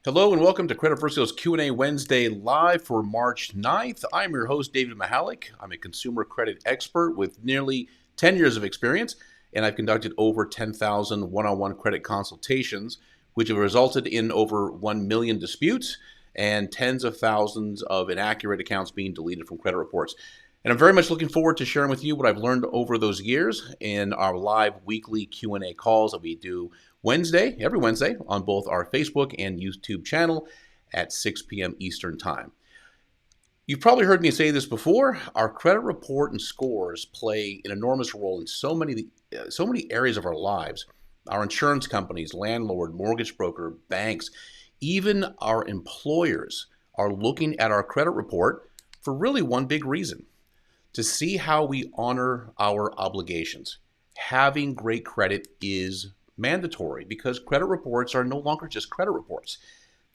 Hello and welcome to Credit Versio's Q&A Wednesday live for March 9th. I'm your host, David Michalek. I'm a consumer credit expert with nearly 10 years of experience, and I've conducted over 10,000 one-on-one credit consultations, which have resulted in over 1 million disputes and tens of thousands of inaccurate accounts being deleted from credit reports. And I'm very much looking forward to sharing with you what I've learned over those years in our live weekly Q&A calls that we do every Wednesday, on both our Facebook and YouTube channel at 6 p.m. Eastern Time. You've probably heard me say this before. Our credit report and scores play an enormous role in so many areas of our lives. Our insurance companies, landlord, mortgage broker, banks, even our employers are looking at our credit report for really one big reason: to see how we honor our obligations. Having great credit is mandatory because credit reports are no longer just credit reports.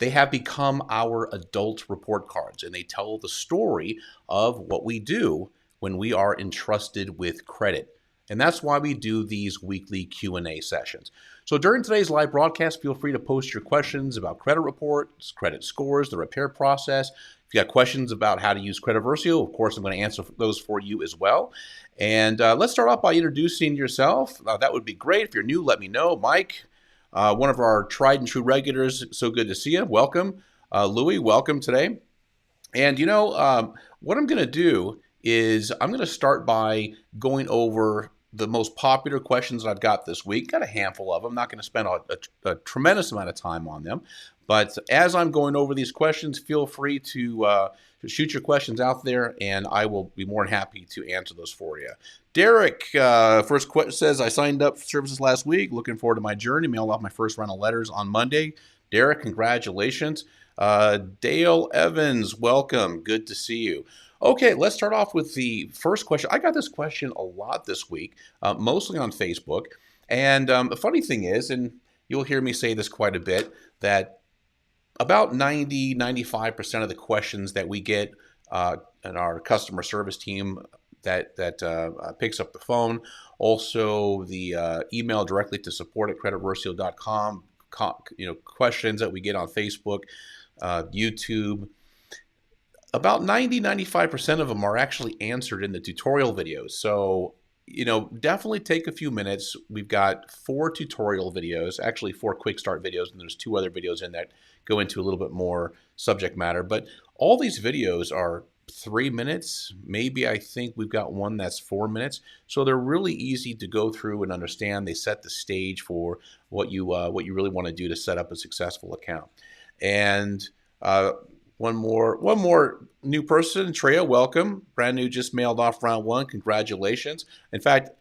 they have become our adult report cards, and they tell the story of what we do when we are entrusted with credit. And that's why we do these weekly Q&A sessions. So during today's live broadcast, feel free to post your questions about credit reports, credit scores, the repair process. If you got questions about how to use Credit Versio, of course, I'm going to answer those for you as well. And let's start off by introducing yourself. That would be great. If you're new, let me know. Mike, one of our tried and true regulars, so good to see you. Welcome. Louis, welcome today. And what I'm going to do is I'm going to start by going over the most popular questions that I've got this week. Got a handful of them. Not going to spend a tremendous amount of time on them. But as I'm going over these questions, feel free to shoot your questions out there, and I will be more than happy to answer those for you. Derek, first question says, I signed up for services last week. Looking forward to my journey. Mailed off my first round of letters on Monday. Derek, congratulations. Dale Evans, welcome. Good to see you. Okay, let's start off with the first question. I got this question a lot this week, mostly on Facebook. And the funny thing is, and you'll hear me say this quite a bit, that about 95% of the questions that we get in our customer service team that picks up the phone, also the email directly to support@creditversio.com, questions that we get on Facebook, YouTube, about 95% of them are actually answered in the tutorial videos. So, definitely take a few minutes. We've got 4 tutorial videos, actually 4 quick start videos, and there's 2 other videos in that go into a little bit more subject matter. But all these videos are 3 minutes. Maybe I think we've got one that's 4 minutes. So they're really easy to go through and understand. They set the stage for what you really want to do to set up a successful account. And one more new person, Treya, welcome. Brand new, just mailed off round 1. Congratulations. In fact,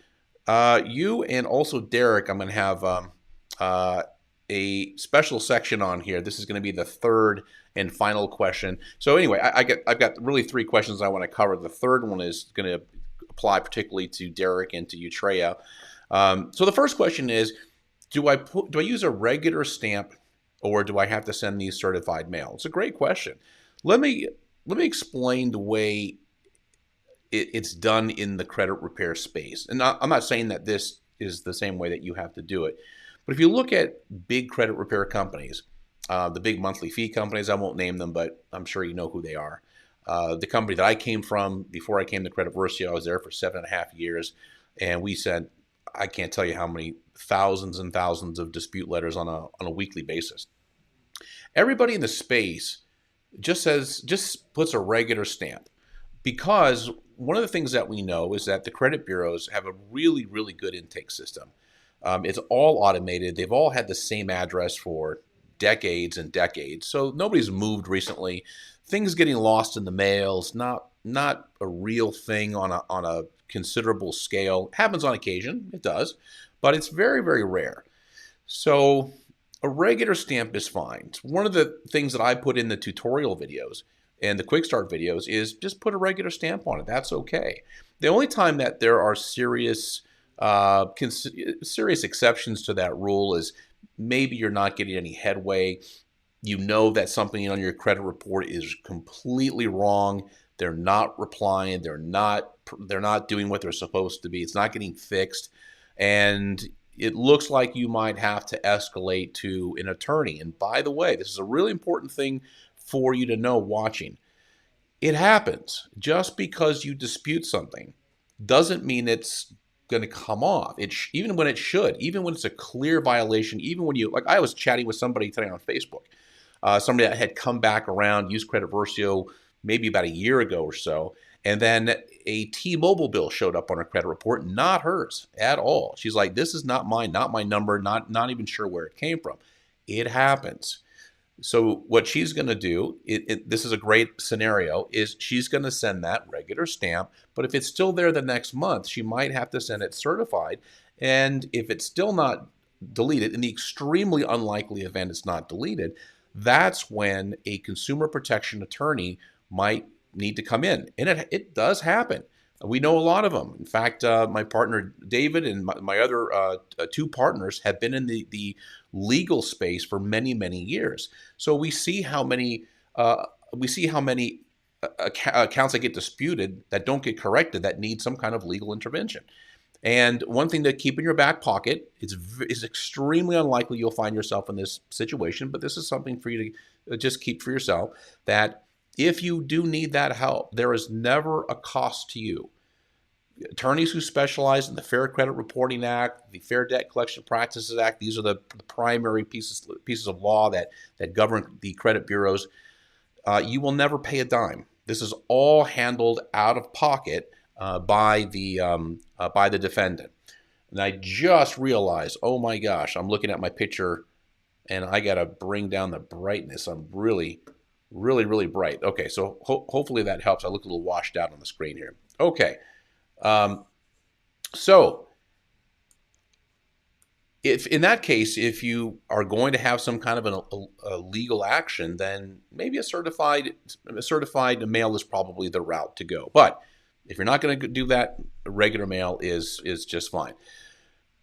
you and also Derek, I'm going to have a special section on here. This is going to be the third and final question. So anyway, I've got really 3 questions I want to cover. The third one is going to apply particularly to Derek and to you, Treya. So the first question is, do I use a regular stamp, or do I have to send these certified mail? It's a great question. Let me explain the way it's done in the credit repair space. And I'm not saying that this is the same way that you have to do it. But if you look at big credit repair companies, the big monthly fee companies, I won't name them, but I'm sure you know who they are. The company that I came from before I came to Credit Versio, I was there for 7.5 years, and we sent, I can't tell you how many thousands and thousands of dispute letters on a weekly basis. Everybody in the space just puts a regular stamp, because one of the things that we know is that the credit bureaus have a really, really good intake system. It's all automated. They've all had the same address for decades and decades, so nobody's moved recently. Things getting lost in the mail is not a real thing on a considerable scale. It happens on occasion, it does, but it's very, very rare. So a regular stamp is fine. It's one of the things that I put in the tutorial videos and the quick start videos is just put a regular stamp on it. That's okay. The only time that there are serious exceptions to that rule is maybe you're not getting any headway. You know that something on your credit report is completely wrong. They're not replying. They're not doing what they're supposed to be. It's not getting fixed. And it looks like you might have to escalate to an attorney. And by the way, this is a really important thing for you to know watching. It happens. Just because you dispute something doesn't mean it's going to come off. Even when it should, even when it's a clear violation, even when like I was chatting with somebody today on Facebook, somebody that had come back around, used Credit Versio maybe about a year ago or so, and then a T-Mobile bill showed up on her credit report, not hers at all. She's like, this is not mine, not my number, not even sure where it came from. It happens. So what she's going to do, this is a great scenario, is she's going to send that regular stamp, but if it's still there the next month, she might have to send it certified. And if it's still not deleted, in the extremely unlikely event it's not deleted, that's when a consumer protection attorney might need to come in. And it does happen. We know a lot of them. In fact, my partner David and my other 2 partners have been in the legal space for many, many years. So we see how many uh, accounts that get disputed that don't get corrected that need some kind of legal intervention. And one thing to keep in your back pocket, it's extremely unlikely you'll find yourself in this situation, but this is something for you to just keep for yourself, that if you do need that help, there is never a cost to you. Attorneys who specialize in the Fair Credit Reporting Act, the Fair Debt Collection Practices Act, these are the primary pieces of law that govern the credit bureaus. You will never pay a dime. This is all handled out of pocket by the defendant. And I just realized, oh my gosh, I'm looking at my picture, and I got to bring down the brightness. I'm really, really, really bright. Okay, so hopefully that helps. I look a little washed out on the screen here. Okay, so if in that case, if you are going to have some kind of a legal action, then maybe a certified mail is probably the route to go. But if you're not going to do that, regular mail is just fine.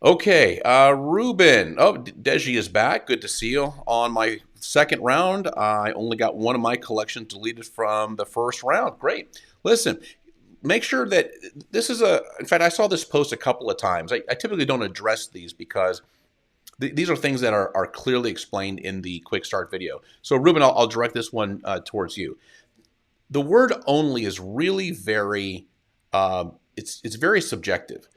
Okay, Ruben. Oh, Deji is back. Good to see you. On my second round, I only got one of my collections deleted from the first round. Great. Listen, make sure that this is in fact, I saw this post a couple of times. I typically don't address these because these are things that are clearly explained in the quick start video. So Ruben, I'll direct this one towards you. The word only is really very, it's very subjective.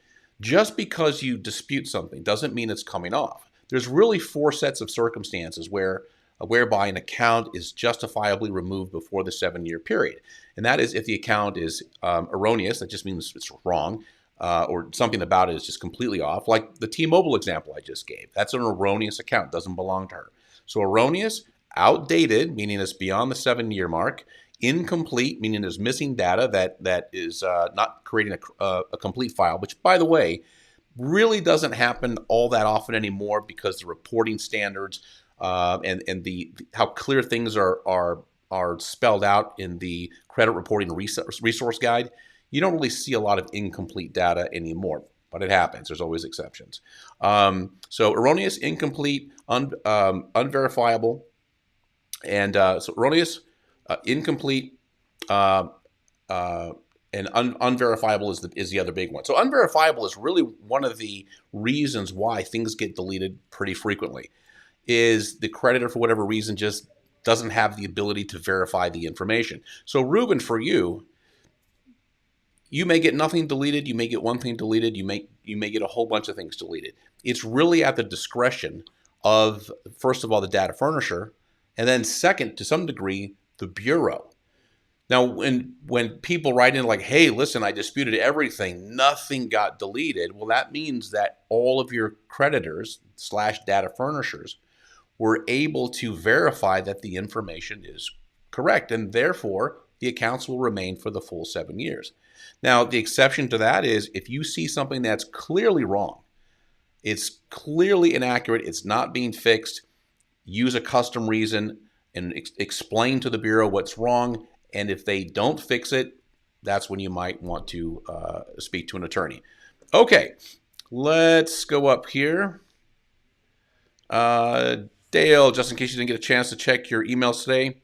Just because you dispute something doesn't mean it's coming off. There's really 4 sets of circumstances whereby an account is justifiably removed before the 7-year period. And that is if the account is erroneous, that just means it's wrong, or something about it is just completely off. Like the T-Mobile example I just gave. That's an erroneous account, doesn't belong to her. So erroneous, outdated, meaning it's beyond the 7-year mark. Incomplete, meaning there's missing data that is not creating a complete file, which, by the way, really doesn't happen all that often anymore because the reporting standards and the how clear things are spelled out in the credit reporting resource guide. You don't really see a lot of incomplete data anymore, but it happens. There's always exceptions. So erroneous, incomplete, unverifiable, and so erroneous, incomplete, and unverifiable is the other big one. So unverifiable is really one of the reasons why things get deleted pretty frequently. Is the creditor, for whatever reason, just doesn't have the ability to verify the information. So Ruben, for you, you may get nothing deleted, you may get one thing deleted, you may get a whole bunch of things deleted. It's really at the discretion of, first of all, the data furnisher, and then second, to some degree, the bureau. Now, when people write in like, hey, listen, I disputed everything, nothing got deleted, well, that means that all of your creditors / data furnishers were able to verify that the information is correct, and therefore the accounts will remain for the full 7 years. Now, the exception to that is if you see something that's clearly wrong, it's clearly inaccurate, it's not being fixed, use a custom reason and explain to the bureau what's wrong. And if they don't fix it, that's when you might want to speak to an attorney. Okay, let's go up here. Dale, just in case you didn't get a chance to check your emails today,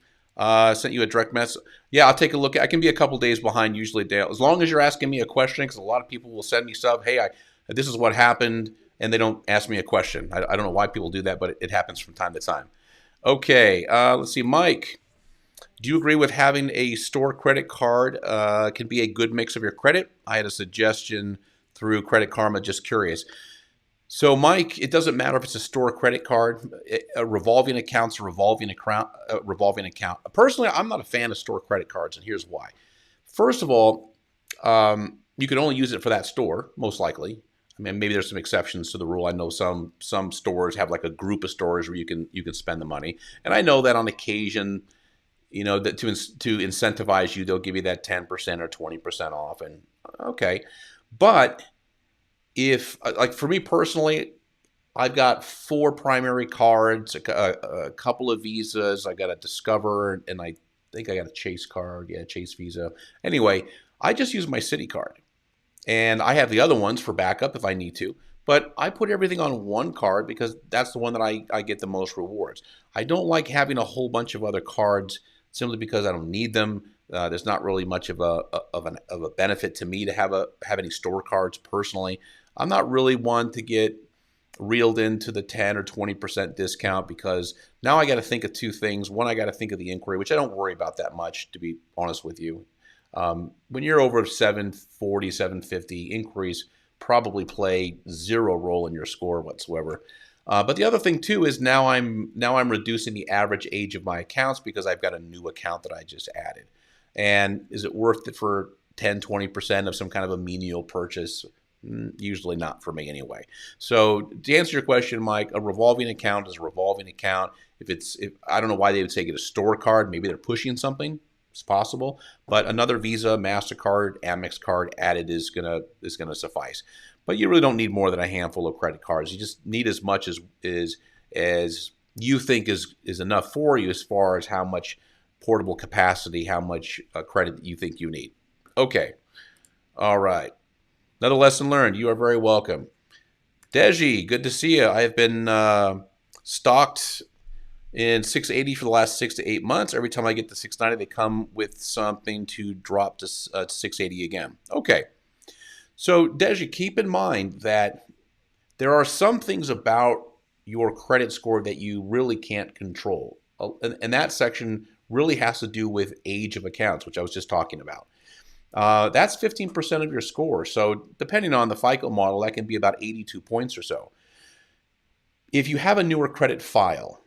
sent you a direct message. Yeah, I'll take a look. I can be a couple days behind usually, Dale, as long as you're asking me a question, because a lot of people will send me stuff. Hey, this is what happened, and they don't ask me a question. I don't know why people do that, but it happens from time to time. Okay, let's see, Mike. Do you agree with having a store credit card can be a good mix of your credit? I had a suggestion through Credit Karma, just curious. So, Mike, it doesn't matter if it's a store credit card, a revolving account's a revolving account. Personally, I'm not a fan of store credit cards, and here's why. First of all, you can only use it for that store, most likely. I mean, maybe there's some exceptions to the rule. I know some stores have like a group of stores where you can spend the money, and I know that on occasion, you know, that to incentivize you, they'll give you that 10% or 20% off, and okay, but if, like for me personally, I've got 4 primary cards, a couple of Visas. I got a Discover, and I think I got a Chase card. Yeah, Chase Visa. Anyway, I just use my Citi card. And I have the other ones for backup if I need to. But I put everything on one card because that's the one that I get the most rewards. I don't like having a whole bunch of other cards simply because I don't need them. There's not really much of a benefit to me to have any store cards personally. I'm not really one to get reeled into the 10 or 20% discount because now I got to think of two things. One, I got to think of the inquiry, which I don't worry about that much, to be honest with you. When you're over 740, 750, inquiries probably play zero role in your score whatsoever. But the other thing too is now I'm reducing the average age of my accounts because I've got a new account that I just added. And is it worth it for 10, 20% of some kind of a menial purchase? Usually not for me anyway. So to answer your question, Mike, a revolving account is a revolving account. If I don't know why they would say get a store card, maybe they're pushing something. It's possible, but another Visa, MasterCard, Amex card added is gonna suffice. But you really don't need more than a handful of credit cards. You just need as much as you think is enough for you as far as how much portable capacity, how much credit you think you need. Okay, all right. Another lesson learned. You are very welcome. Deji, good to see you. I have been stocked in 680 for the last 6 to 8 months. Every time I get to 690, they come with something to drop to 680 again. Okay. So, Deji, keep in mind that there are some things about your credit score that you really can't control. And that section really has to do with age of accounts, which I was just talking about. That's 15% of your score. So depending on the FICO model, that can be about 82 points or so. If you have a newer credit file,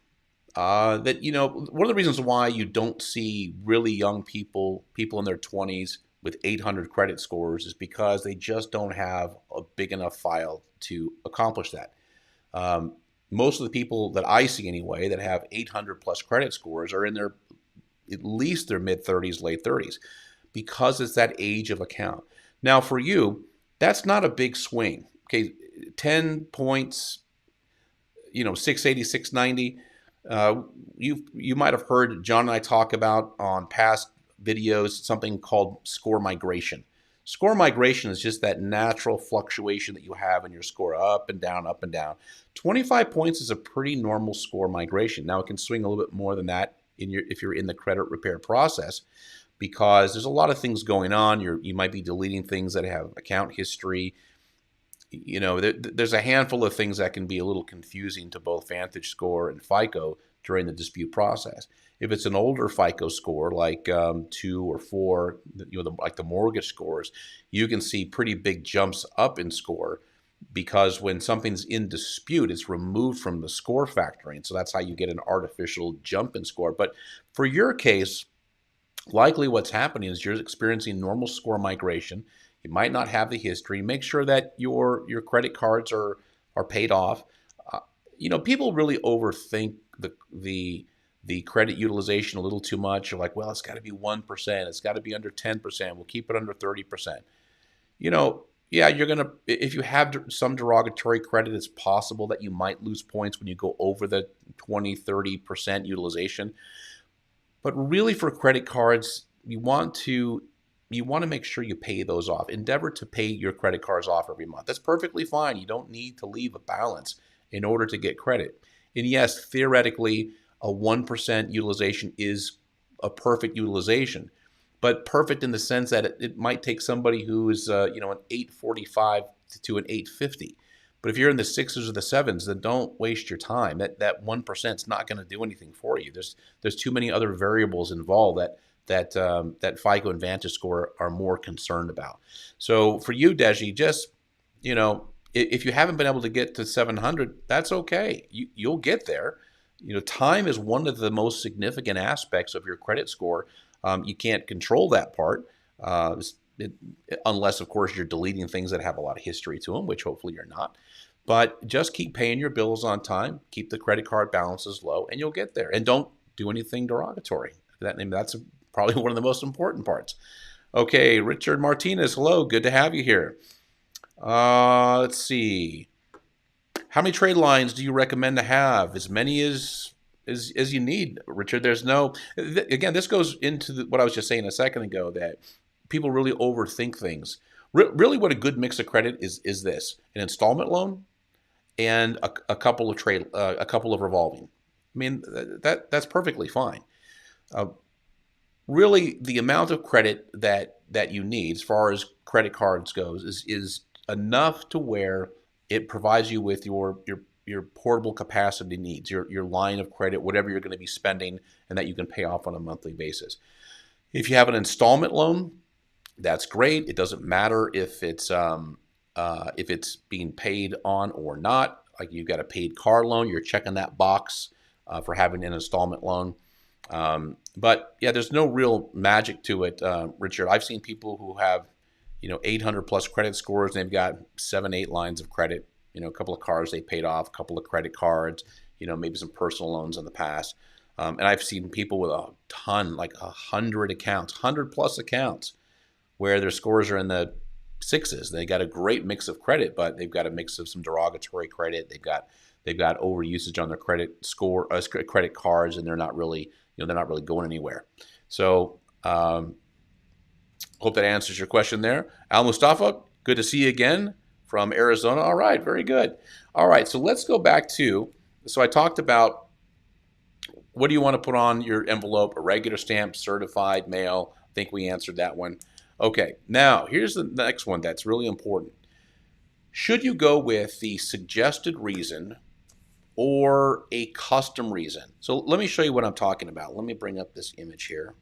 one of the reasons why you don't see really young people in their 20s with 800 credit scores is because they just don't have a big enough file to accomplish that. Most of the people that I see anyway that have 800 plus credit scores are in their at least their mid 30s, late 30s. Because it's that age of account. Now, for you, that's not a big swing. Okay, 10 points, 680, 690. You might have heard John and I talk about on past videos something called score migration. Score migration is just that natural fluctuation that you have in your score, up and down, up and down. 25 points is a pretty normal score migration. Now, it can swing a little bit more than that if you're in the credit repair process, because there's a lot of things going on. You might be deleting things that have account history. There's a handful of things that can be a little confusing to both VantageScore and FICO during the dispute process. If it's an older FICO score, like 2 or 4, like the mortgage scores, you can see pretty big jumps up in score because when something's in dispute, it's removed from the score factoring. So that's how you get an artificial jump in score. But for your case, likely what's happening is you're experiencing normal score migration. You might not have the history. Make sure that your credit cards are paid off. People really overthink the credit utilization a little too much. You're like, well, it's got to be 1%. It's got to be under 10%. We'll keep it under 30%. Yeah, if you have some derogatory credit, it's possible that you might lose points when you go over the 20, 30% utilization. But really, for credit cards, you want to make sure you pay those off. Endeavor to pay your credit cards off every month. That's perfectly fine. You don't need to leave a balance in order to get credit. And yes, theoretically, a 1% utilization is a perfect utilization, but perfect in the sense that it might take somebody who is an 845 to an 850. But if you're in the 6s or the 7s, then don't waste your time. That 1% is not going to do anything for you. There's too many other variables involved that FICO and VantageScore are more concerned about. So for you, Deji, just if you haven't been able to get to 700, that's okay. You'll get there. Time is one of the most significant aspects of your credit score. You can't control that part. Unless, of course, you're deleting things that have a lot of history to them, which hopefully you're not. But just keep paying your bills on time, keep the credit card balances low, and you'll get there. And don't do anything derogatory. That's probably one of the most important parts. Okay, Richard Martinez, hello, good to have you here. Let's see. How many trade lines do you recommend to have? As many as you need, Richard. There's no, again, this goes into what I was just saying a second ago, that people really overthink things. Really what a good mix of credit is this: an installment loan, and a couple of a couple of revolving. I mean, that's perfectly fine. Uh, Really, the amount of credit that you need, as far as credit cards goes, is enough to where it provides you with your portable capacity needs, your line of credit, whatever you're going to be spending, and that you can pay off on a monthly basis. If you have an installment loan, that's great. It doesn't matter if it's being paid on or not. Like you've got a paid car loan, you're checking that box for having an installment loan. But yeah, there's no real magic to it, Richard. I've seen people who have 800 plus credit scores, and they've got 7, 8 lines of credit. A couple of cars they paid off, a couple of credit cards, maybe some personal loans in the past. And I've seen people with a ton, like 100 accounts, 100 plus accounts, where their scores are in the sixes. They got a great mix of credit, but they've got a mix of some derogatory credit. They've got over usage on their credit cards, and they're not really going anywhere. So hope that answers your question there. Al Mustafa, good to see you again from Arizona. All right, very good. All right, so let's go back to, so I talked about what do you want to put on your envelope, a regular stamp, certified mail. I think we answered that one. Okay, now here's the next one that's really important. Should you go with the suggested reason or a custom reason? So let me show you what I'm talking about. Let me bring up this image here.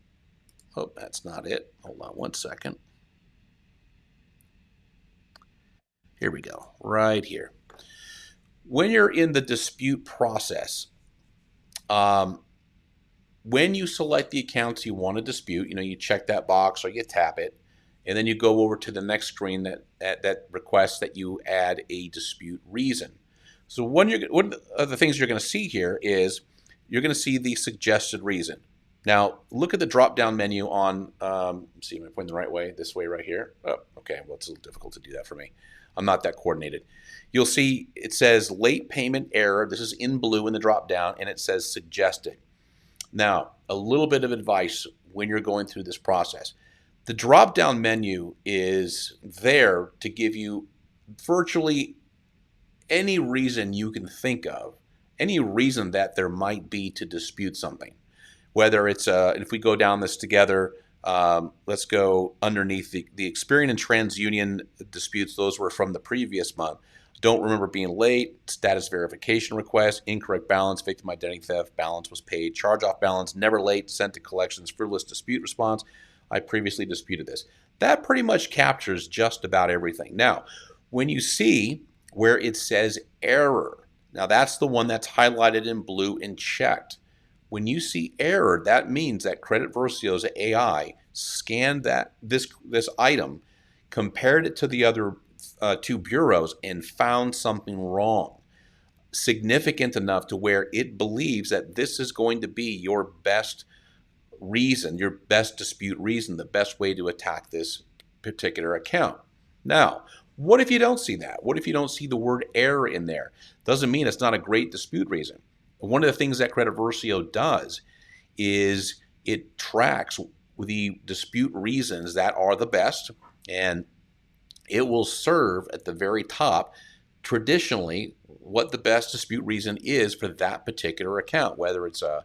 Oh, that's not it. Hold on one second. Here we go, right here. When you're in the dispute process, when you select the accounts you want to dispute, you check that box or you tap it, and then you go over to the next screen that requests that you add a dispute reason. So one of the things you're going to see here is you're going to see the suggested reason. Now, look at the drop-down menu on, see, am I pointing the right way? This way right here. Oh, okay, well, it's a little difficult to do that for me. I'm not that coordinated. You'll see it says late payment error. This is in blue in the drop-down, and it says suggested. Now, a little bit of advice when you're going through this process. The drop-down menu is there to give you virtually any reason you can think of, any reason that there might be to dispute something. Whether it's, if we go down this together, let's go underneath the Experian and TransUnion disputes. Those were from the previous month. Don't remember being late, status verification request, incorrect balance, victim identity theft, balance was paid, charge-off balance, never late, sent to collections, frivolous dispute response. I previously disputed this. That pretty much captures just about everything. Now, when you see where it says error, now that's the one that's highlighted in blue and checked. When you see error, that means that Credit Versio's AI scanned this item, compared it to the other two bureaus, and found something wrong, significant enough to where it believes that this is going to be your best reason, your best dispute reason, the best way to attack this particular account. Now, what if you don't see that? What if you don't see the word error in there? Doesn't mean it's not a great dispute reason. One of the things that Credit Versio does is it tracks the dispute reasons that are the best, and it will serve at the very top traditionally what the best dispute reason is for that particular account, whether it's a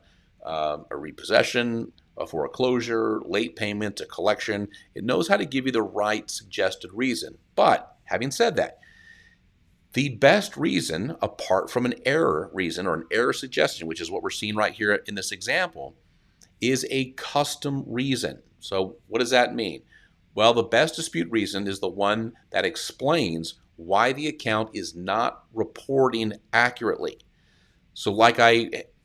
repossession, a foreclosure, late payment, a collection. It knows how to give you the right suggested reason. But having said that, the best reason, apart from an error reason or an error suggestion, which is what we're seeing right here in this example, is a custom reason. So what does that mean? Well, the best dispute reason is the one that explains why the account is not reporting accurately. So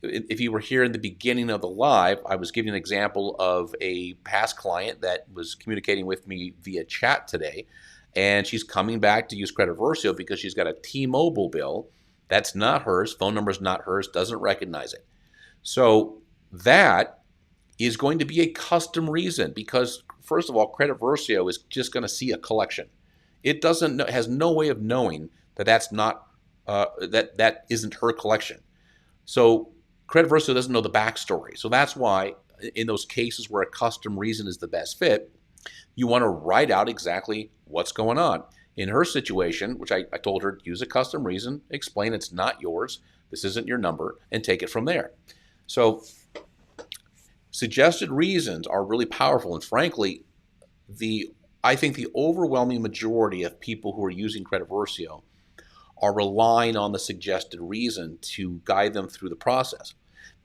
if you were here in the beginning of the live, I was giving an example of a past client that was communicating with me via chat today, and she's coming back to use Credit Versio because she's got a T-Mobile bill that's not hers, phone number's not hers, doesn't recognize it. So that is going to be a custom reason because, first of all, Credit Versio is just going to see a collection. It has no way of knowing that that's not that isn't her collection. So Credit Versio doesn't know the backstory. So that's why in those cases where a custom reason is the best fit, you want to write out exactly what's going on. in her situation, which I told her, use a custom reason, explain it's not yours, this isn't your number, and take it from there. So suggested reasons are really powerful, and frankly, I think the overwhelming majority of people who are using Credit Versio are relying on the suggested reason to guide them through the process.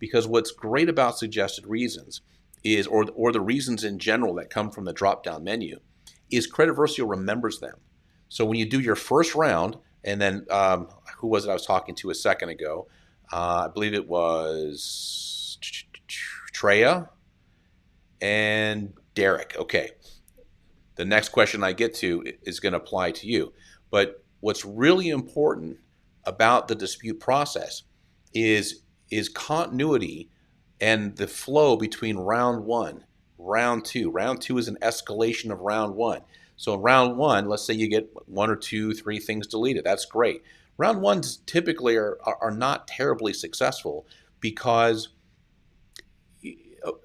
Because what's great about suggested reasons is, or the reasons in general that come from the drop-down menu, is Credit Versio remembers them. So when you do your first round, and then who was it I was talking to a second ago? I believe it was Treya and Derek. Okay. The next question I get to is going to apply to you. But what's really important about the dispute process is continuity and the flow between round one, round two. Round two is an escalation of round one. So in round one, let's say you get 1 or 2, 3 things deleted. That's great. Round ones typically are not terribly successful because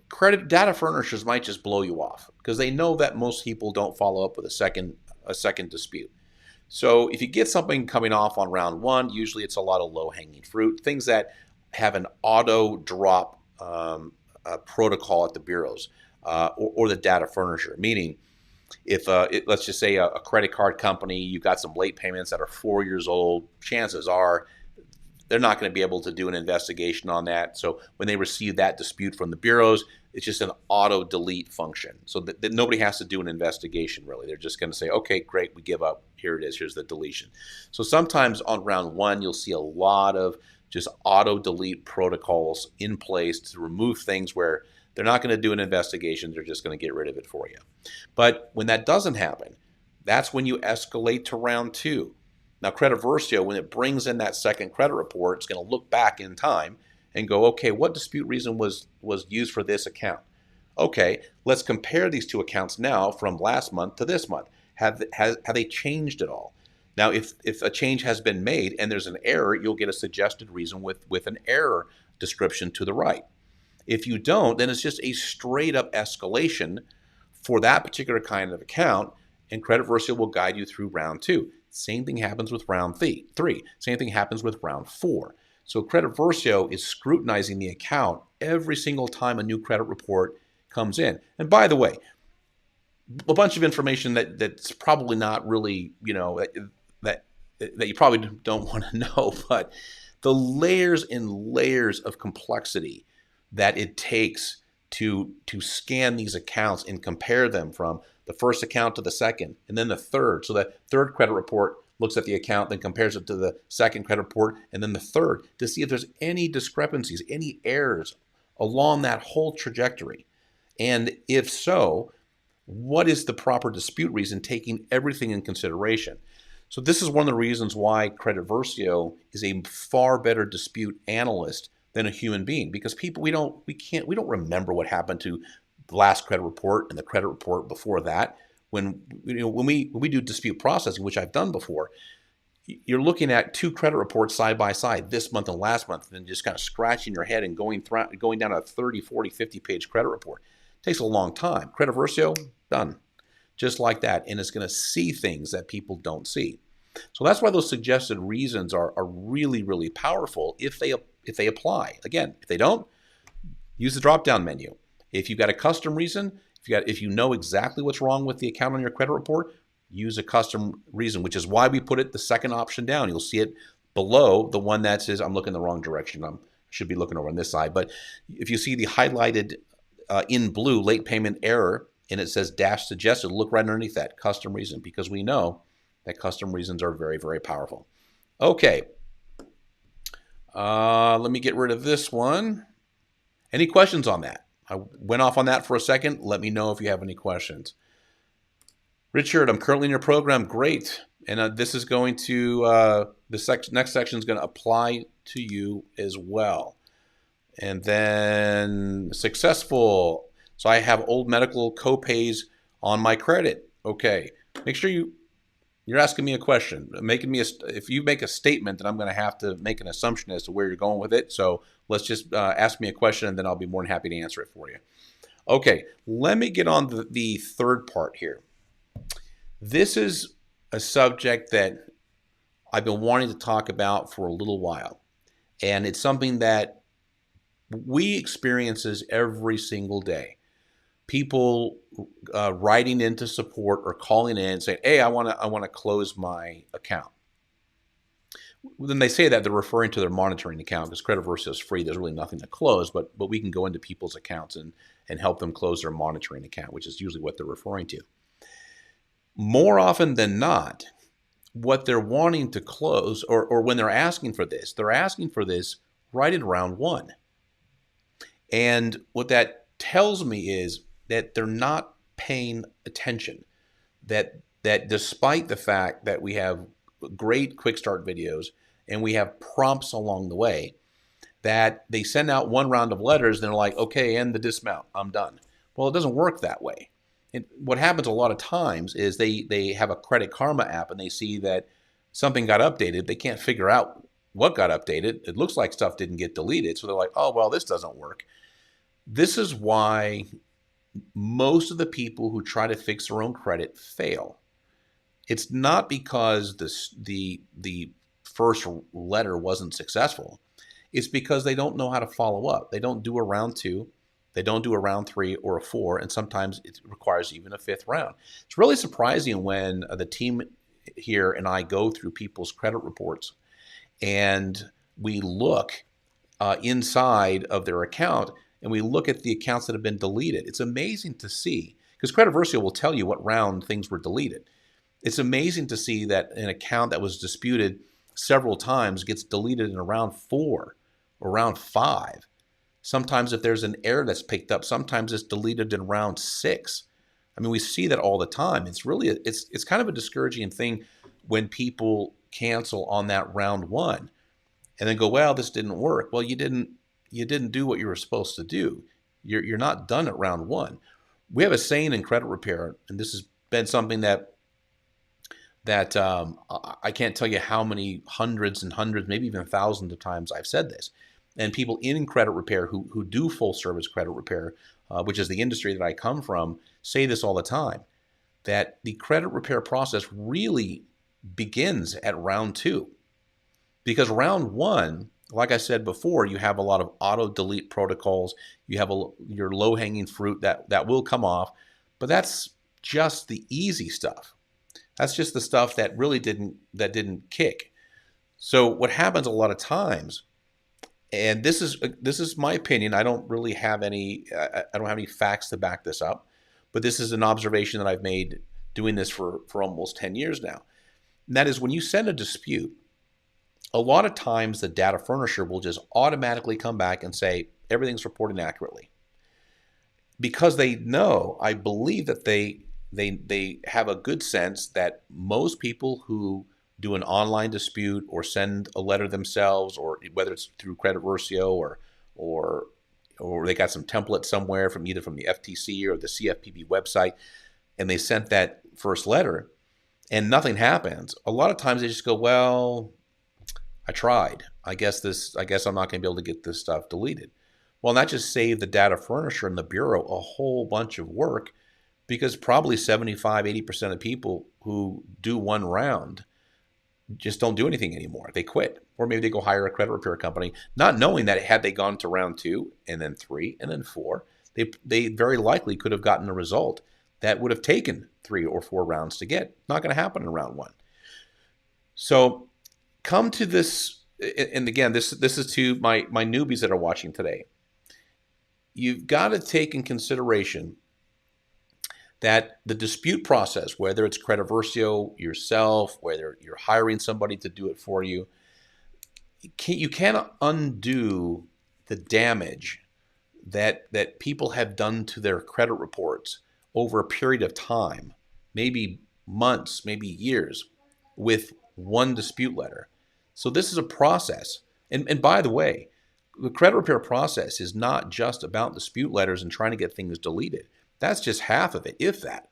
credit data furnishers might just blow you off because they know that most people don't follow up with a second dispute. So if you get something coming off on round one, usually it's a lot of low-hanging fruit, things that have an auto drop protocol at the bureaus or the data furnisher. Meaning, if let's just say a credit card company, you've got some late payments that are 4 years old, chances are they're not going to be able to do an investigation on that. So when they receive that dispute from the bureaus, it's just an auto delete function. So that nobody has to do an investigation really. They're just going to say, okay, great, we give up. Here it is. Here's the deletion. So sometimes on round one, you'll see a lot of just auto delete protocols in place to remove things where they're not going to do an investigation. They're just going to get rid of it for you. But when that doesn't happen, that's when you escalate to round two. Now, Credit Versio, when it brings in that second credit report, it's going to look back in time and go, okay, what dispute reason was used for this account? Okay, let's compare these two accounts now from last month to this month. Have they changed at all? Now, if a change has been made and there's an error, you'll get a suggested reason with an error description to the right. If you don't, then it's just a straight up escalation for that particular kind of account, and Credit Versio will guide you through round two. Same thing happens with round three. Same thing happens with round four. So Credit Versio is scrutinizing the account every single time a new credit report comes in. And by the way, a bunch of information that's probably not really, that you probably don't want to know, but the layers and layers of complexity that it takes to scan these accounts and compare them from the first account to the second, and then the third. So that third credit report looks at the account, then compares it to the second credit report, and then the third, to see if there's any discrepancies, any errors along that whole trajectory. And if so, what is the proper dispute reason, taking everything in consideration? So this is one of the reasons why Credit Versio is a far better dispute analyst than a human being, because people we don't remember what happened to the last credit report and the credit report before that. When we do dispute processing, which I've done before, you're looking at two credit reports side by side, this month and last month, and just kind of scratching your head and going down a 30, 40, 50 page credit report. It takes a long time. Credit Versio, done. Just like that. And it's going to see things that people don't see. So that's why those suggested reasons are really, really powerful if they apply. Again, if they don't, use the drop-down menu. If you've got a custom reason, if you know exactly what's wrong with the account on your credit report, use a custom reason, which is why we put it the second option down. You'll see it below the one that says, I'm looking the wrong direction. I should be looking over on this side. But if you see the highlighted in blue late payment error and it says dash suggested, look right underneath that, custom reason, because we know that custom reasons are very, very powerful. Okay. Let me get rid of this one. Any questions on that? I went off on that for a second. Let me know if you have any questions. Richard, I'm currently in your program. Great. And this is going to, next section is going to apply to you as well. And then successful. So I have old medical copays on my credit. Okay. Make sure you're asking me a question, if you make a statement, then I'm going to have to make an assumption as to where you're going with it. So let's just ask me a question, and then I'll be more than happy to answer it for you. Okay, let me get on the third part here. This is a subject that I've been wanting to talk about for a little while. And it's something that we experiences every single day. People writing into support or calling in and saying, "Hey, I want to close my account." When they say that, they're referring to their monitoring account because Credit Versio is free. There's really nothing to close, but we can go into people's accounts and help them close their monitoring account, which is usually what they're referring to. More often than not, what they're wanting to close, or when they're asking for this right in round one. And what that tells me is that they're not paying attention. That despite the fact that we have great quick start videos and we have prompts along the way, that they send out one round of letters and they're like, okay, end the dismount, I'm done. Well, it doesn't work that way. And what happens a lot of times is they have a Credit Karma app and they see that something got updated. They can't figure out what got updated. It looks like stuff didn't get deleted. So they're like, oh, well, this doesn't work. This is why most of the people who try to fix their own credit fail. It's not because the first letter wasn't successful. It's because they don't know how to follow up. They don't do a round two, they don't do a round three or a four, and sometimes it requires even a fifth round. It's really surprising when the team here and I go through people's credit reports and we look inside of their account and we look at the accounts that have been deleted. It's amazing to see, because Credit Versio will tell you what round things were deleted. It's amazing to see that an account that was disputed several times gets deleted in around 4 or around 5. Sometimes if there's an error that's picked up, sometimes it's deleted in round 6. I mean, we see that all the time. It's really, it's kind of a discouraging thing when people cancel on that round 1 and then go, well, this didn't work. Well, you didn't do what you were supposed to do. You're not done at round 1. We have a saying in credit repair, and this has been something that I can't tell you how many hundreds and hundreds, maybe even thousands of times I've said this. And people in credit repair who do full service credit repair, which is the industry that I come from, say this all the time, that the credit repair process really begins at round 2. Because round 1, like I said before, you have a lot of auto delete protocols. You have your low hanging fruit that will come off, but that's just the easy stuff. That's just the stuff that really didn't kick. So what happens a lot of times, and this is my opinion. I don't really have any. I don't have any facts to back this up, but this is an observation that I've made doing this for almost 10 years now. And that is when you send a dispute, a lot of times the data furnisher will just automatically come back and say everything's reporting accurately, because they know, I believe that they have a good sense that most people who do an online dispute or send a letter themselves, or whether it's through Credit Versio or they got some template somewhere from either from the FTC or the CFPB website, and they sent that first letter and nothing happens. A lot of times they just go, well, I tried. I guess I'm not going to be able to get this stuff deleted. Well, that just saved the data furnisher and the bureau a whole bunch of work, because probably 75, 80% of people who do one round just don't do anything anymore. They quit. Or maybe they go hire a credit repair company, not knowing that had they gone to round 2 and then 3 and then 4, they very likely could have gotten a result that would have taken 3 or 4 rounds to get. Not going to happen in round 1. So come to this, and again, this is to my newbies that are watching today. You've got to take in consideration that the dispute process, whether it's Credit Versio yourself, whether you're hiring somebody to do it for you, you cannot undo the damage that people have done to their credit reports over a period of time, maybe months, maybe years, with one dispute letter. So this is a process. And by the way, the credit repair process is not just about dispute letters and trying to get things deleted. That's just half of it, if that.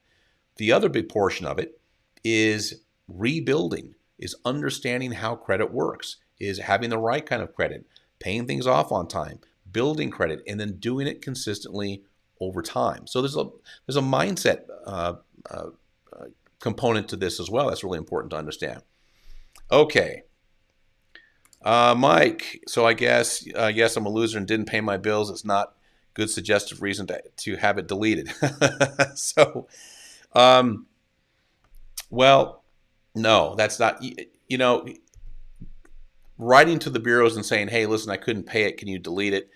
The other big portion of it is rebuilding, is understanding how credit works, is having the right kind of credit, paying things off on time, building credit, and then doing it consistently over time. So there's a mindset component to this as well. That's really important to understand. Okay. Mike, so I guess, yes, I'm a loser and didn't pay my bills. It's not good suggestive reason to have it deleted. So, um, well, no, that's not, you know, writing to the bureaus and saying, hey, listen, I couldn't pay it. Can you delete it?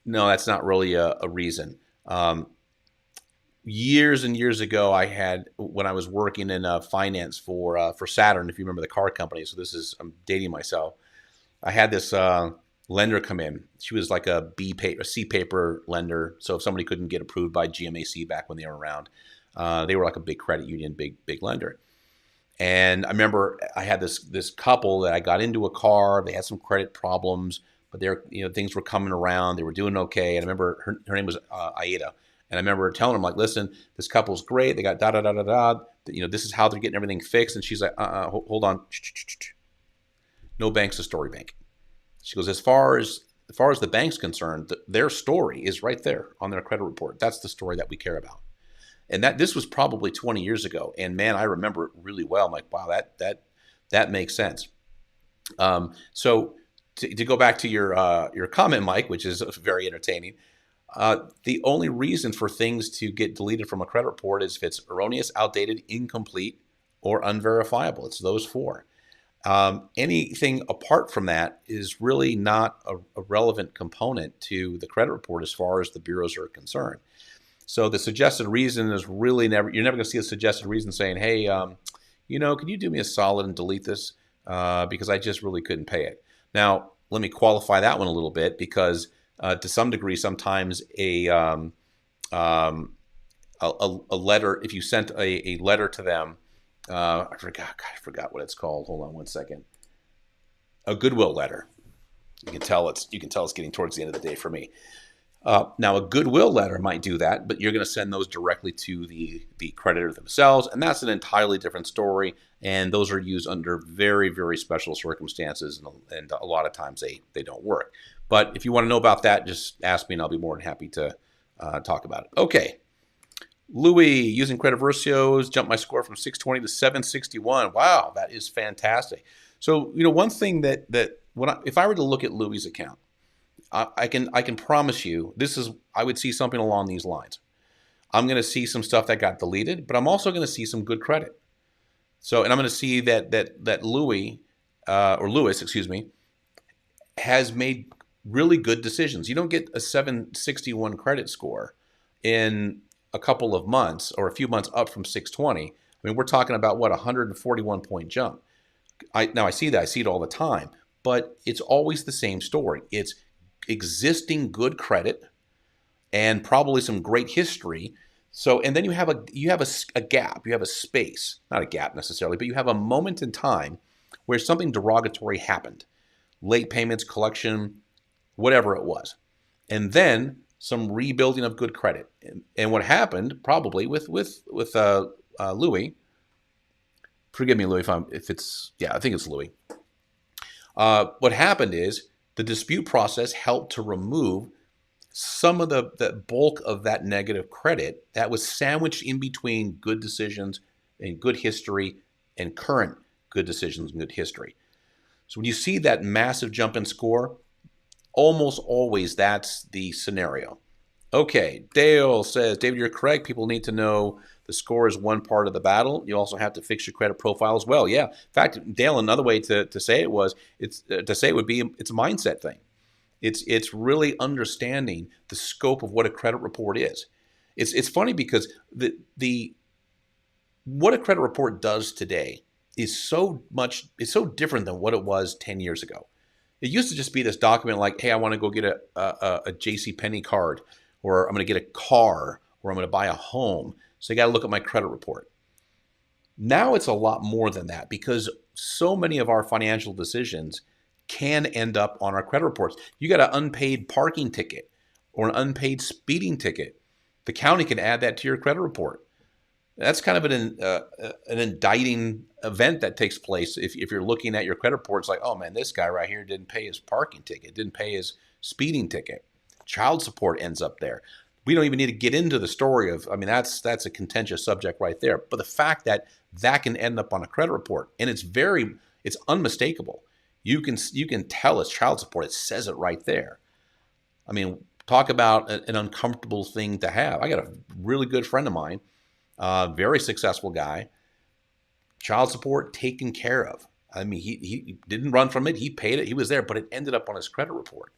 No, that's not really a reason. Years and years ago, when I was working in finance for Saturn, if you remember the car company. So I'm dating myself. I had this lender come in. She was like a C paper lender. So if somebody couldn't get approved by GMAC back when they were around, they were like a big credit union, big lender. And I remember I had this couple that I got into a car. They had some credit problems, but things were coming around. They were doing okay. And I remember her name was Aida. And I remember telling them, like, listen, this couple's great. They got da da da da da. This is how they're getting everything fixed. And she's like, hold on. No bank's a story bank. She goes, as far as the bank's concerned, their story is right there on their credit report. That's the story that we care about. And this was probably 20 years ago. And man, I remember it really well. I'm like, wow, that makes sense. So to go back to your comment, Mike, which is very entertaining. The only reason for things to get deleted from a credit report is if it's erroneous, outdated, incomplete, or unverifiable. It's those four. Anything apart from that is really not a relevant component to the credit report as far as the bureaus are concerned. So the suggested reason is really you're never going to see a suggested reason saying, hey, can you do me a solid and delete this because I just really couldn't pay it. Now, let me qualify that one a little bit because to some degree, sometimes a letter, if you sent a letter to them, I forgot what it's called. Hold on one second. A goodwill letter. You can tell it's getting towards the end of the day for me. Now, a goodwill letter might do that, but you're going to send those directly to the creditor themselves, and that's an entirely different story. And those are used under very, very special circumstances, and a lot of times they don't work. But if you want to know about that, just ask me, and I'll be more than happy to talk about it. Okay. Louis, using Credit Versios, jumped my score from 620 to 761. Wow, that is fantastic. So, one thing that if I were to look at Louis' account, I can promise you I would see something along these lines. I'm going to see some stuff that got deleted, but I'm also going to see some good credit. So, and I'm going to see that Louis, excuse me, has made really good decisions. You don't get a 761 credit score in a couple of months or a few months up from 620. I mean, we're talking about what, 141 point jump. I see that. I see it all the time, but it's always the same story. It's existing good credit and probably some great history. So, and then you have a gap, you have a space, not a gap necessarily, but you have a moment in time where something derogatory happened, late payments, collection, whatever it was. And then some rebuilding of good credit. And what happened probably with Louis, forgive me, Louis, I think it's Louis. What happened is the dispute process helped to remove some of the bulk of that negative credit that was sandwiched in between good decisions and good history and current good decisions and good history. So when you see that massive jump in score, almost always that's the scenario. Okay, Dale says, David, you're correct. People need to know the score is one part of the battle. You also have to fix your credit profile as well. Yeah. In fact, Dale, another way to say it would be it's a mindset thing. It's really understanding the scope of what a credit report is. It's funny because what a credit report does today is so different than what it was 10 years ago. It used to just be this document like, hey, I want to go get a JCPenney card, or I'm going to get a car, or I'm going to buy a home. So you got to look at my credit report. Now it's a lot more than that because so many of our financial decisions can end up on our credit reports. You got an unpaid parking ticket or an unpaid speeding ticket. The county can add that to your credit report. That's kind of an indicting event that takes place if you're looking at your credit report. It's like, oh man, this guy right here didn't pay his parking ticket, didn't pay his speeding ticket. Child support ends up there. We don't even need to get into the story of, I mean, that's a contentious subject right there. But the fact that that can end up on a credit report, and it's unmistakable. You can tell it's child support. It says it right there. I mean, talk about an uncomfortable thing to have. I got a really good friend of mine, very successful guy, child support taken care of. I mean, he didn't run from it. He paid it. He was there, but it ended up on his credit report.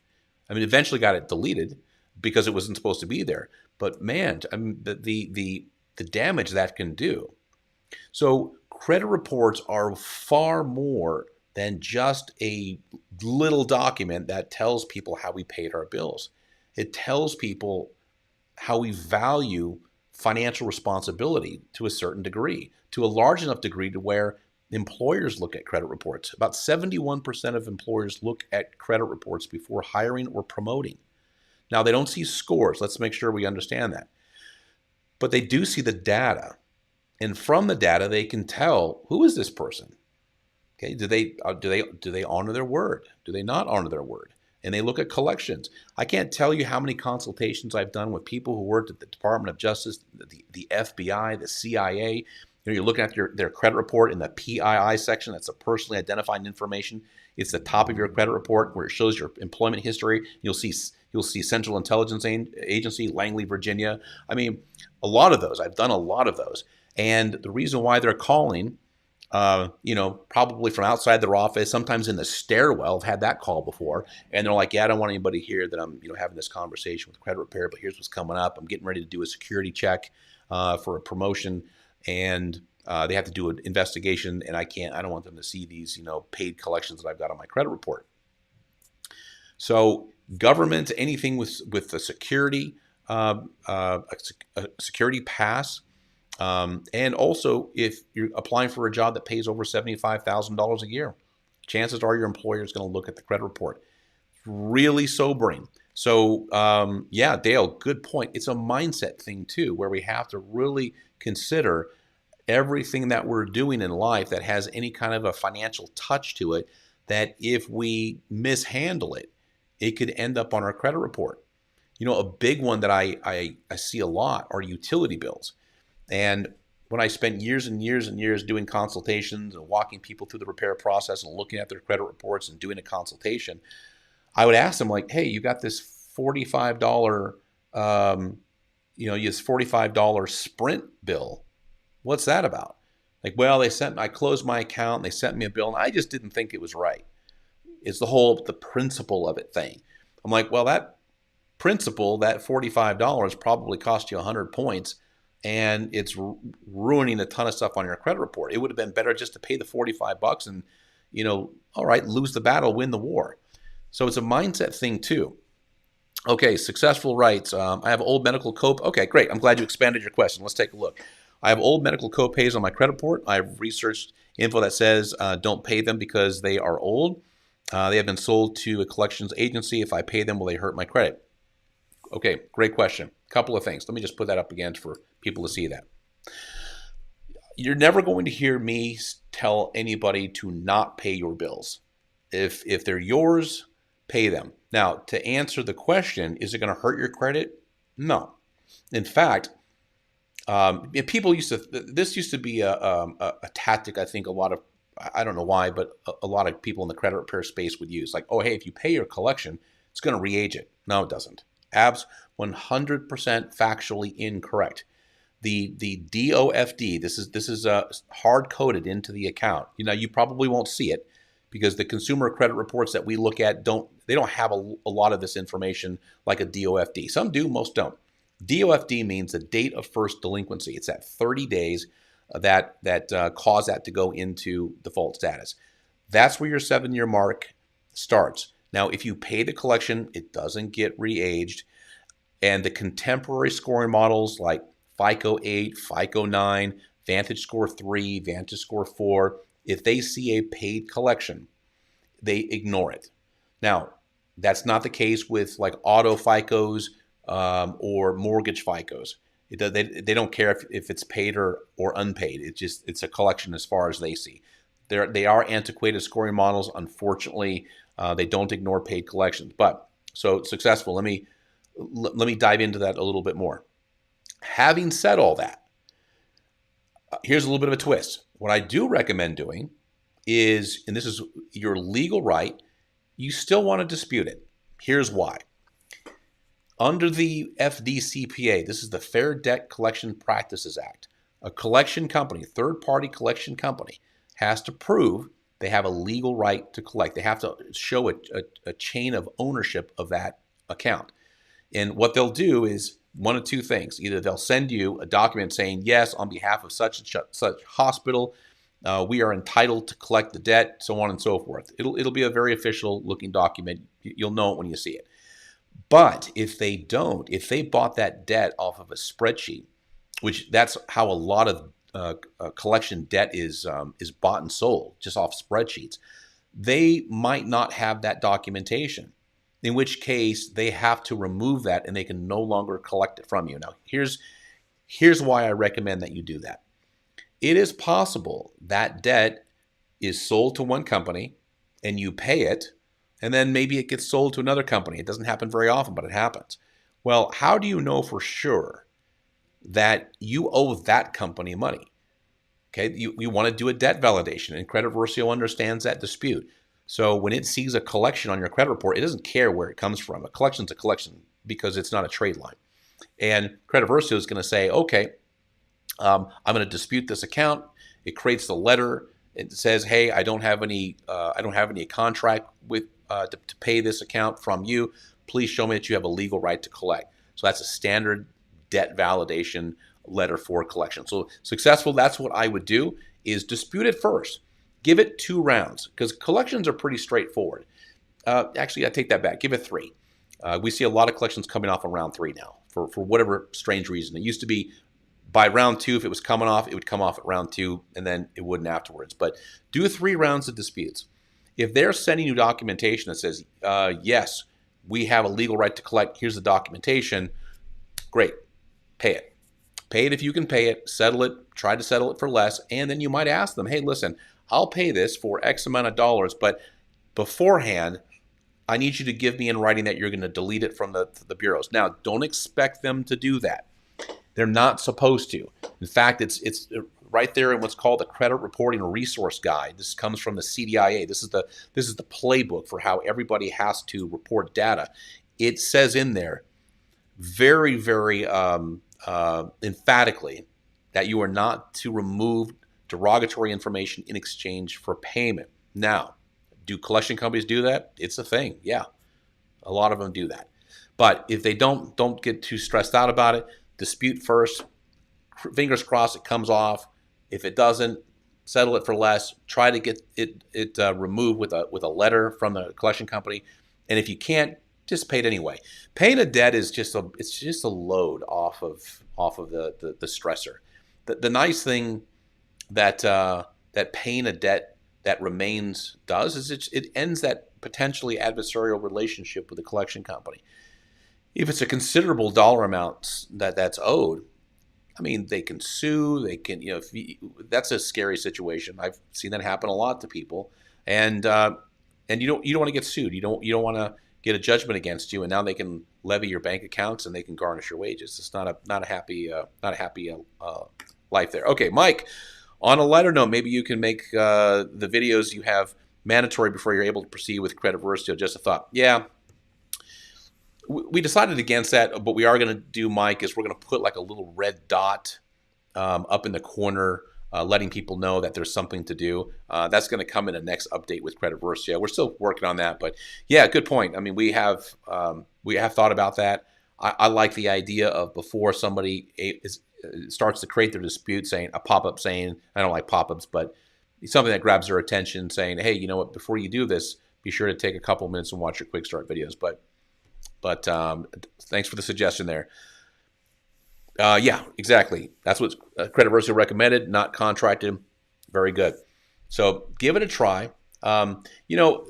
I mean, eventually got it deleted because it wasn't supposed to be there. But man, I mean, the damage that can do. So credit reports are far more than just a little document that tells people how we paid our bills. It tells people how we value financial responsibility to a certain degree, to a large enough degree to where employers look at credit reports. About 71% of employers look at credit reports before hiring or promoting. Now, they don't see scores. Let's make sure we understand that. But they do see the data. And from the data, they can tell, who is this person? Okay, do they honor their word? Do they not honor their word? And they look at collections. I can't tell you how many consultations I've done with people who worked at the Department of Justice, the FBI, the CIA. You know, you're looking at their credit report in the PII section. That's a personally identifying information. It's the top of your credit report where it shows your employment history. You'll see Central Intelligence Agency, Langley, Virginia. I mean, a lot of those. I've done a lot of those. And the reason why they're calling, probably from outside their office, sometimes in the stairwell. I've had that call before, and they're like, "Yeah, I don't want anybody here that I'm, having this conversation with credit repair. But here's what's coming up. I'm getting ready to do a security check for a promotion, and they have to do an investigation, and I don't want them to see these, paid collections that I've got on my credit report." So, government, anything with the security, a security pass. And also, if you're applying for a job that pays over $75,000 a year, chances are your employer is going to look at the credit report. Really sobering. So, Dale, good point. It's a mindset thing too, where we have to really consider everything that we're doing in life that has any kind of a financial touch to it, that if we mishandle it, it could end up on our credit report. A big one that I see a lot are utility bills. And when I spent years and years and years doing consultations and walking people through the repair process and looking at their credit reports and doing a consultation, I would ask them, like, "Hey, you got this $45, $45 Sprint bill. What's that about?" Like, "Well, I closed my account and they sent me a bill and I just didn't think it was right." It's the principle of it thing. I'm like, "Well, that principle, that $45 probably cost you 100 points. And it's ruining a ton of stuff on your credit report. It would have been better just to pay the $45 and, all right, lose the battle, win the war." So it's a mindset thing too. Okay, successful writes, "I have old medical Okay, great. I'm glad you expanded your question. Let's take a look. "I have old medical co-pays on my credit report. I've researched info that says don't pay them because they are old. They have been sold to a collections agency. If I pay them, will they hurt my credit?" Okay, great question. Couple of things. Let me just put that up again for people to see that. You're never going to hear me tell anybody to not pay your bills. If they're yours, pay them. Now, to answer the question, is it going to hurt your credit? No. In fact, people this used to be a tactic. I think I don't know why, but a lot of people in the credit repair space would use, like, "Oh, hey, if you pay your collection, it's going to re-age it." No, it doesn't. 100% factually incorrect. The DOFD, this is hard coded into the account. You probably won't see it because the consumer credit reports that we look at don't have a lot of this information like a DOFD. Some do, most don't. DOFD means the date of first delinquency. It's that 30 days that cause that to go into default status. That's where your 7-year mark starts. Now, if you pay the collection, it doesn't get re-aged. And the contemporary scoring models like FICO 8, FICO 9, Vantage Score 3, Vantage Score 4, if they see a paid collection, they ignore it. Now, that's not the case with like auto FICOs or mortgage FICOs. They don't care if it's paid or unpaid. It's a collection as far as they see. They are antiquated scoring models. Unfortunately, they don't ignore paid collections. But so successful. Let me Let me dive into that a little bit more. Having said all that, here's a little bit of a twist. What I do recommend doing is, and this is your legal right, you still want to dispute it. Here's why. Under the FDCPA, this is the Fair Debt Collection Practices Act, a collection company, third-party collection company, has to prove they have a legal right to collect. They have to show a chain of ownership of that account. And what they'll do is one of two things. Either they'll send you a document saying, yes, on behalf of such and such hospital, we are entitled to collect the debt, so on and so forth. It'll be a very official looking document. You'll know it when you see it. But if they don't, if they bought that debt off of a spreadsheet, which that's how a lot of collection debt is bought and sold, just off spreadsheets, they might not have that documentation, in which case they have to remove that and they can no longer collect it from you. Now, here's why I recommend that you do that. It is possible that debt is sold to one company and you pay it, and then maybe it gets sold to another company. It doesn't happen very often, but it happens. Well, how do you know for sure that you owe that company money? Okay, you want to do a debt validation, and Versio understands that dispute. So when it sees a collection on your credit report, it doesn't care where it comes from. A collection's a collection because it's not a trade line. And Versio is going to say, okay, I'm going to dispute this account. It creates the letter. It says, hey, I don't have any contract with to pay this account from you. Please show me that you have a legal right to collect. So that's a standard debt validation letter for collection. So successful, that's what I would do, is dispute it first. Give it 2 rounds, because collections are pretty straightforward. Actually, I take that back. Give it 3. We see a lot of collections coming off on round 3 now for whatever strange reason. It used to be by round 2, if it was coming off, it would come off at round 2, and then it wouldn't afterwards. But do 3 rounds of disputes. If they're sending you documentation that says, yes, we have a legal right to collect, here's the documentation, great, pay it. Pay it if you can pay it, settle it, try to settle it for less, and then you might ask them, hey, listen, I'll pay this for X amount of dollars, but beforehand, I need you to give me in writing that you're going to delete it from the bureaus. Now, don't expect them to do that. They're not supposed to. In fact, it's right there in what's called the Credit Reporting Resource Guide. This comes from the CDIA. This is the playbook for how everybody has to report data. It says in there very, very emphatically that you are not to remove derogatory information in exchange for payment. Now, do collection companies do that? It's a thing. Yeah, a lot of them do that. But if they don't get too stressed out about it. Dispute first. Fingers crossed it comes off. If it doesn't, settle it for less. Try to get it removed with a letter from the collection company. And if you can't, just pay it anyway. Paying a debt is just a load off of the stressor. The nice thing that paying a debt that remains does is it ends that potentially adversarial relationship with the collection company. If it's a considerable dollar amount that's owed, I mean, they can sue. They can, that's a scary situation. I've seen that happen a lot to people, and you don't want to get sued. You don't want to get a judgment against you, and now they can levy your bank accounts and they can garnish your wages. It's not a happy life there. Okay, Mike. On a lighter note, maybe you can make the videos you have mandatory before you're able to proceed with Versio. Just a thought. Yeah. We decided against that, but we are going to do, Mike, is we're going to put like a little red dot up in the corner, letting people know that there's something to do. That's going to come in the next update with Versio. We're still working on that, but yeah, good point. I mean, we have thought about that. I like the idea of before somebody starts to create their dispute, saying a pop-up saying, I don't like pop-ups, but something that grabs their attention, saying, hey, you know what? Before you do this, be sure to take a couple minutes and watch your quick start videos. But thanks for the suggestion there. Yeah, exactly. That's what Versio recommended, not contracted. Very good. So give it a try. A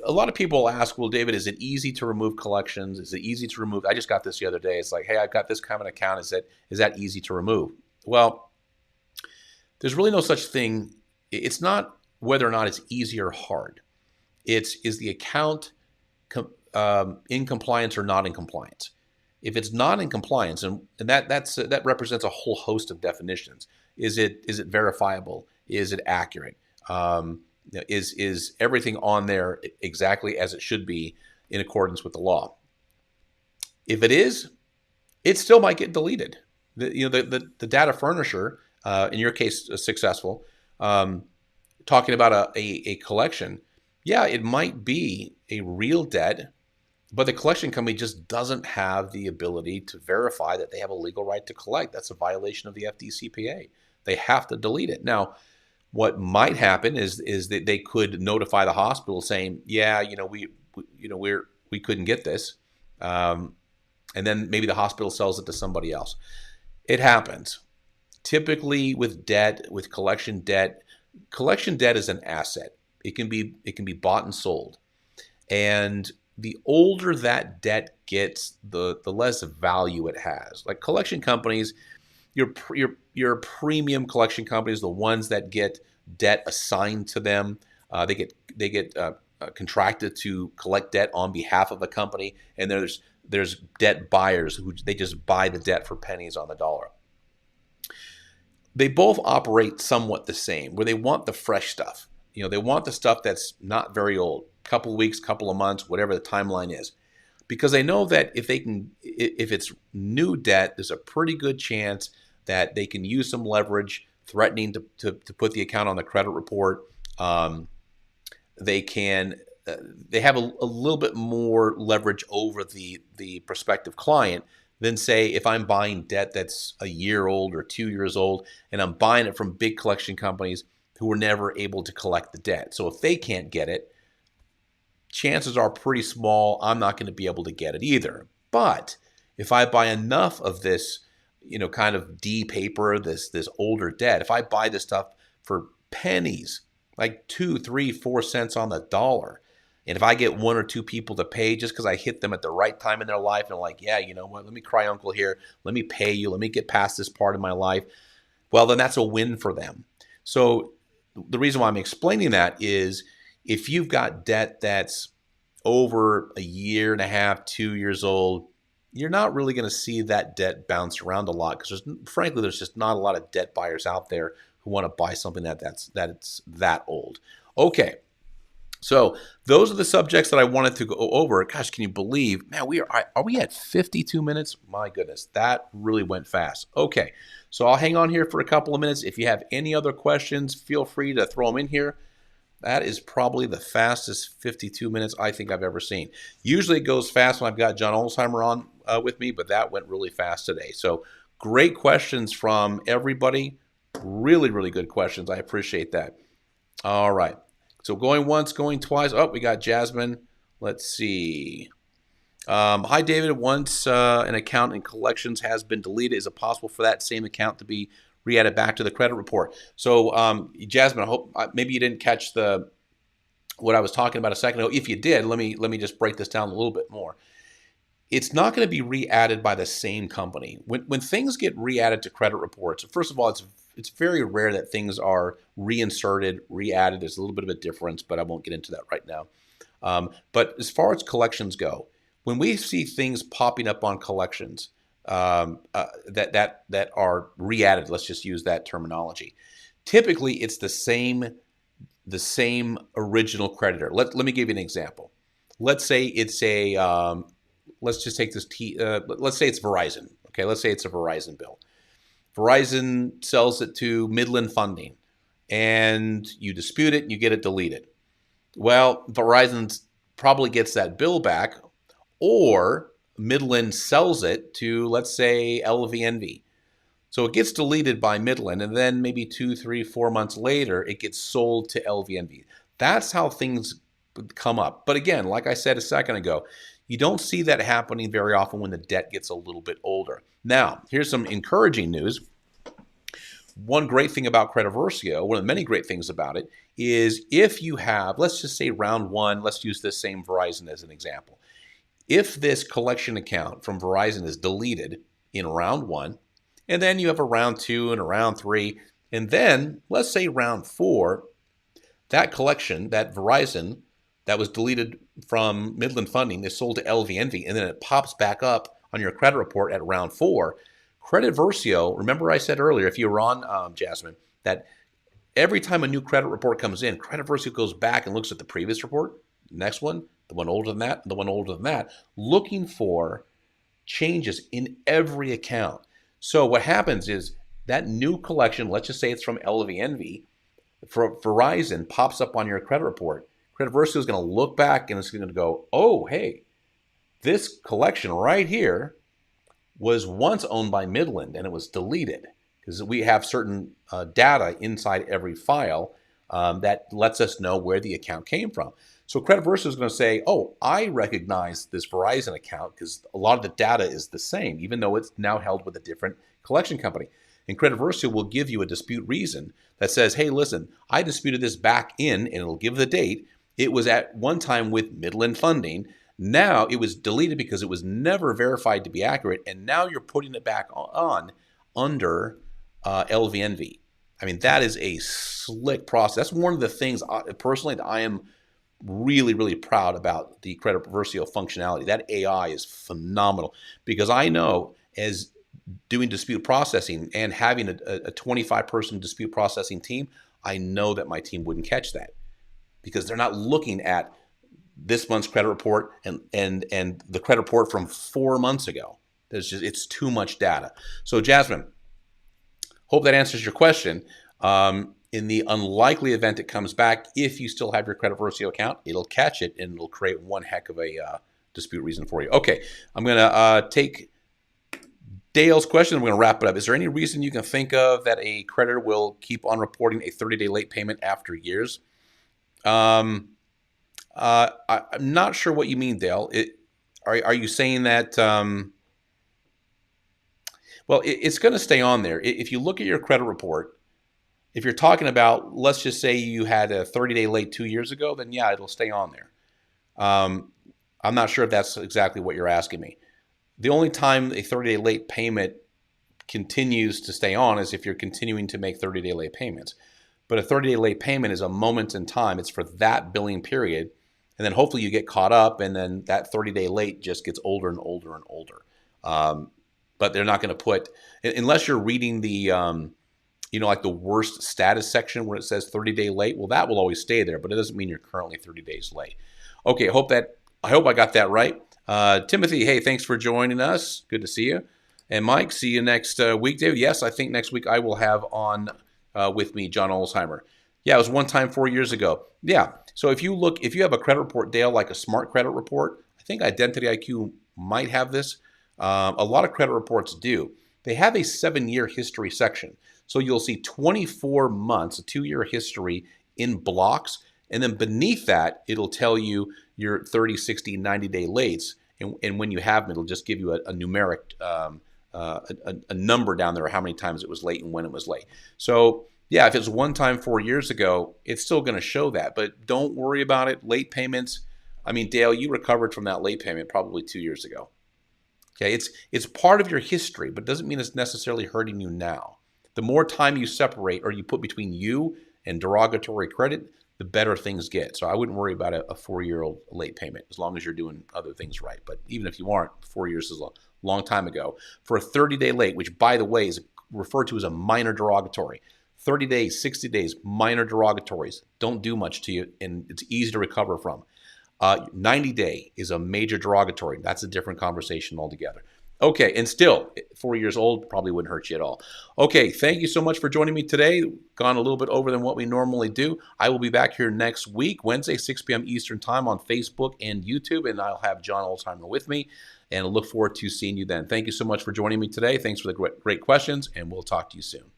lot of people ask, well, David, is it easy to remove collections? Is it easy to remove? I just got this the other day. It's like, hey, I've got this kind of an account. Is that easy to remove? Well, there's really no such thing. It's not whether or not it's easy or hard. Is the account in compliance or not in compliance? If it's not in compliance, and that represents a whole host of definitions. Is it verifiable? Is it accurate? Is everything on there exactly as it should be in accordance with the law? If it is, it still might get deleted. The data furnisher, in your case, successful, talking about a collection, yeah, it might be a real debt, but the collection company just doesn't have the ability to verify that they have a legal right to collect. That's a violation of the FDCPA. They have to delete it. Now, what might happen is that they could notify the hospital saying, yeah, we couldn't get this. And then maybe the hospital sells it to somebody else. It happens. Typically with debt, with collection debt is an asset. It can be bought and sold. And the older that debt gets, the less value it has. Like collection companies, your premium collection companies, the ones that get debt assigned to them, they get contracted to collect debt on behalf of a company, and there's debt buyers who they just buy the debt for pennies on the dollar. They both operate somewhat the same, where they want the fresh stuff. They want the stuff that's not very old, couple of weeks, couple of months, whatever the timeline is, because they know that if it's new debt, there's a pretty good chance that they can use some leverage, threatening to put the account on the credit report. They have a little bit more leverage over the prospective client than, say, if I'm buying debt that's a year old or 2 years old, and I'm buying it from big collection companies who were never able to collect the debt. So if they can't get it, chances are pretty small I'm not going to be able to get it either. But if I buy enough of this, kind of D paper, this older debt, if I buy this stuff for pennies, like 2, 3, 4 cents on the dollar, and if I get one or two people to pay just because I hit them at the right time in their life, and they're like, yeah, you know what, let me cry uncle here, let me pay you, let me get past this part of my life, well, then that's a win for them. So the reason why I'm explaining that is, if you've got debt that's over a year and a half, 2 years old, you're not really going to see that debt bounce around a lot, because frankly, there's just not a lot of debt buyers out there who want to buy something that's that old. Okay. So those are the subjects that I wanted to go over. Gosh, can you believe, man, are we at 52 minutes? My goodness, that really went fast. Okay, so I'll hang on here for a couple of minutes. If you have any other questions, feel free to throw them in here. That is probably the fastest 52 minutes I think I've ever seen. Usually it goes fast when I've got John Olsheimer on with me, but that went really fast today. So great questions from everybody. Really, really good questions. I appreciate that. All right. So going once, going twice. Oh, we got Jasmine. Let's see. Hi, David. Once an account in collections has been deleted, is it possible for that same account to be re-added back to the credit report? So, Jasmine, I hope maybe you didn't catch what I was talking about a second ago. If you did, let me just break this down a little bit more. It's not going to be re-added by the same company. When things get re-added to credit reports, first of all, it's very rare that things are reinserted, re-added. There's a little bit of a difference, but I won't get into that right now. But as far as collections go, when we see things popping up on collections that are re-added, let's just use that terminology. Typically, it's the same original creditor. Let me give you an example. Let's say it's let's just take this let's say it's Verizon. Okay, let's say it's a Verizon bill. Verizon sells it to Midland Funding, and you dispute it and you get it deleted. Well, Verizon probably gets that bill back, or Midland sells it to, let's say, LVNV. So it gets deleted by Midland, and then maybe 2, 3, 4 months later, it gets sold to LVNV. That's how things come up. But again, like I said a second ago, you don't see that happening very often when the debt gets a little bit older. Now, here's some encouraging news. One great thing about Versio, one of the many great things about it, is if you have, let's just say round one, let's use this same Verizon as an example. If this collection account from Verizon is deleted in round one, and then you have a round two and a round three, and then let's say round four, that collection, that Verizon that was deleted from Midland Funding is sold to LVNV, and then it pops back up on your credit report at round 4. Credit Versio, remember I said earlier, if you were on, Jasmine, that every time a new credit report comes in, Credit Versio goes back and looks at the previous report, the next one, the one older than that, the one older than that, looking for changes in every account. So what happens is that new collection, let's just say it's from LVNV, for Verizon, pops up on your credit report. Credit Versio is going to look back and it's going to go, oh, hey, this collection right here was once owned by Midland and it was deleted, because we have certain data inside every file that lets us know where the account came from. So Credit Versio is going to say, oh, I recognize this Verizon account because a lot of the data is the same, even though it's now held with a different collection company. And Credit Versio will give you a dispute reason that says, hey, listen, I disputed this back in, and it'll give the date. It was at one time with Midland Funding. Now it was deleted because it was never verified to be accurate, and now you're putting it back on under LVNV. I mean, that is a slick process. That's one of the things, personally, that I am really, really proud about the Credit Versio functionality. That AI is phenomenal, because I know, as doing dispute processing and having a 25-person dispute processing team, I know that my team wouldn't catch that, because they're not looking at this month's credit report and the credit report from 4 months ago. It's too much data. So Jasmine, hope that answers your question. In the unlikely event it comes back, if you still have your Credit Versio account, it'll catch it and it'll create one heck of a dispute reason for you. Okay, I'm going to take Dale's question, and we're going to wrap it up. Is there any reason you can think of that a creditor will keep on reporting a 30-day late payment after years? I'm not sure what you mean, Dale. Are you saying that? Well, it's going to stay on there. If you look at your credit report, if you're talking about, let's just say you had a 30-day late 2 years ago, then yeah, it'll stay on there. I'm not sure if that's exactly what you're asking me. The only time a 30-day late payment continues to stay on is if you're continuing to make 30-day late payments. But a 30-day late payment is a moment in time. It's for that billing period. And then hopefully you get caught up, and then that 30-day late just gets older and older and older. But they're not going to put, unless you're reading the, like the worst status section where it says 30-day late, well, that will always stay there, but it doesn't mean you're currently 30 days late. Okay, I hope I got that right. Timothy, hey, thanks for joining us. Good to see you. And Mike, see you next week. David, yes, I think next week I will have on with me John Olsheimer. Yeah, it was one time 4 years ago. Yeah, so if you have a credit report, Dale, like a smart credit report, I think Identity IQ might have this. A lot of credit reports do. They have a 7-year history section. So you'll see 24 months, a 2-year history in blocks. And then beneath that, it'll tell you your 30, 60, 90-day lates. And when you have them, it'll just give you a numeric, a number down there, how many times it was late and when it was late. So yeah, if it's one time 4 years ago, it's still going to show that. But don't worry about it. Late payments. I mean, Dale, you recovered from that late payment probably 2 years ago. Okay, it's part of your history, but doesn't mean it's necessarily hurting you now. The more time you separate or you put between you and derogatory credit, the better things get. So I wouldn't worry about a 4-year-old late payment as long as you're doing other things right. But even if you aren't, 4 years is a long time ago. For a 30-day late, which by the way is referred to as a minor derogatory, 30 days, 60 days, minor derogatories don't do much to you, and it's easy to recover from. 90-day is a major derogatory. That's a different conversation altogether. Okay, and still, 4 years old probably wouldn't hurt you at all. Okay, thank you so much for joining me today. Gone a little bit over than what we normally do. I will be back here next week, Wednesday, 6 p.m. Eastern Time on Facebook and YouTube, and I'll have John Olsheimer with me, and I look forward to seeing you then. Thank you so much for joining me today. Thanks for the great questions, and we'll talk to you soon.